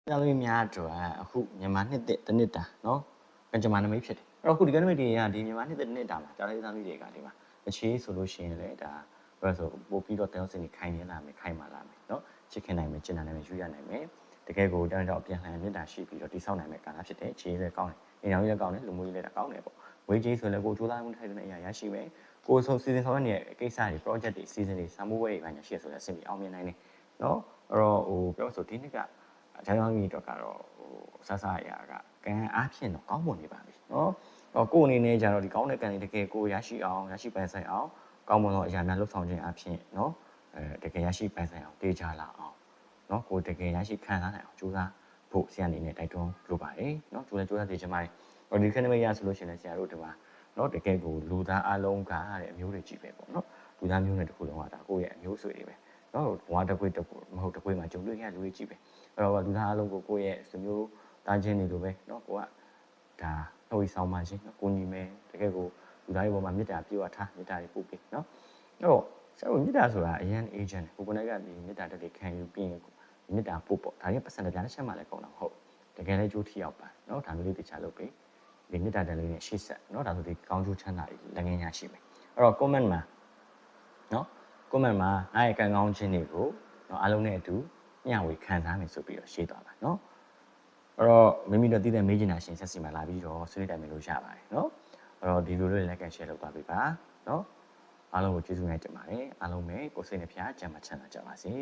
ကျောင်းသမီးများအတွက်အခုမြန်မာနှစ်တစ်တစ်နှစ်တာနော်ကံကြမ္မာနမိတ်ဖြစ်တယ်အဲ့တော့အခုဒီကနမိတ်တွေကဒီမြန်မာနှစ်တစ်တစ်နှစ်တာမှာကျောင်းသားသမီးတွေကဒီမှာအခြေဆိုလို့ရှိရင်လည်းဒါဘာလို့ဆိုပို့ပြီးတော့တရားစင်နေခိုင်နေလာမယ်ခိုင်မာလာမယ်နော်ချစ်ခင်နိုင်မယ်ကျင်နာနိုင်မယ်ယူရနိုင်မယ်တကယ်ကိုတောင်းတောင်းပြန်လှန်မြတ်တာရှိပြီးတော့တိဆောက်နိုင်မယ်ကာလဖြစ်တယ်ခြေလည်းကောင်းတယ်အိမ်တော်ကြီးလည်းကောင်းတယ်လူမျိုးကြီးလည်းကောင်းတယ်ပေါ့ဝေးကြီးဆိုလည်းကိုကြိုးစားမှုထိုက်တဲ့အရာရရှိမယ်ကိုဆုံးစီစဉ်ဆောင်ရတဲ့ကိစ္စတွေ project တွေ season တွေစာမှုပွဲတွေဘာညာရှိရဆိုလည်းအဆင်ပြေအောင်မြင်နိုင်တယ်နော်အဲ့တော့ဟိုပြောဆိုဒီနှစ်ကအချမ်းသာကြီးတော့ကတော့ဟိုဆဆအရာကကံအားဖြင့်တော့ကောင်းမွန်နေပါပြီနော်ကိုယ်အနေနဲ့ကြတော့ဒီကောင်းတဲ့ကံတွေတကယ်ကိုရရှိအောင်ရရှိပိုင်ဆိုင်အောင်ကောင်းမွန်သောအရာများလှုပ်ဆောင်ခြင်းအဖြစ်နော်တကယ်ရရှိပိုင်ဆိုင်အောင်တေးကြလာအောင်နော်ကိုတကယ်ရရှိခံစားနိုင်အောင်ကြိုးစားဖို့ဆရာအနေနဲ့တိုက်တွန်းလိုပါတယ်နော်ကြိုးစားသေးချင်ပါတယ်ဟိုဒီခဏမရဆိုလို့ရှိရင်ဆရာတို့ဒီမှာနော်တကယ်ကိုလူသားအလုံးကတဲ့အမျိုးတွေကြီးပဲပေါ့နော်လူသားမျိုးနဲ့တစ်ခုလုံးကဒါကိုယ့်ရဲ့အမျိုးဆွေတွေပဲနော်ဘဝတစ်ခွေတစ်ခုမဟုတ်တစ်ခွေမှာကြုံတွေ့ရလူတွေကြီးပဲအဲ့တော့လူသားအလုံးကိုယ့်ရဲ့ဆွေမျိုးသားချင်းတွေလိုပဲเนาะကိုကဒါနှုတ်ဆောင်ပါချင်းကိုညီမဲတကယ်ကိုလူသားရဲ့ဘဝမှာမေတ္တာပြေဝထားမေတ္တာတွေပို့ပေးเนาะအဲ့တော့ဆရာတို့မေတ္တာဆိုတာအရင် agent ကိုယ်ကဒီမေတ္တာတက်တွေခံယူပြီးရင်မေတ္တာပို့ပေါ့ဒါရဲ့ပတ်စံတရားတစ်ချက်မှလည်းကောင်းတော့ဟုတ်တကယ်လည်းကြိုးထီရောက်ပါเนาะဒါမျိုးလေးတခြားလုပ်ပေးဒီမေတ္တာတက်လေးနဲ့ရှေ့ဆက်เนาะဒါဆိုဒီကောင်းကျိုးချမ်းသာတွေလည်းငင်းရရှိမယ်အဲ့တော့ comment မှာเนาะ comment မှာအားရကံကောင်းခြင်းတွေကိုเนาะအားလုံးနဲ့အတူမျှဝေခံစားမယ်ဆိုပြီးတော့ရှင်းသွားပါเนาะအဲ့တော့မိမိတို့တည်တဲ့မေးချင်တာရှင်ဆက်စီမှာလာပြီးတော့ဆွေးနွေးတိုင်မယ်လို့ရပါတယ်เนาะအဲ့တော့ဒီလိုလေးလည်းကန် share လုပ်သွားပေးပါเนาะအားလုံးကိုကျေးဇူးများတင်ပါတယ်အားလုံးပဲကိုယ်စိတ်နှဖျားကြံမှချမ်းသာကြပါစေ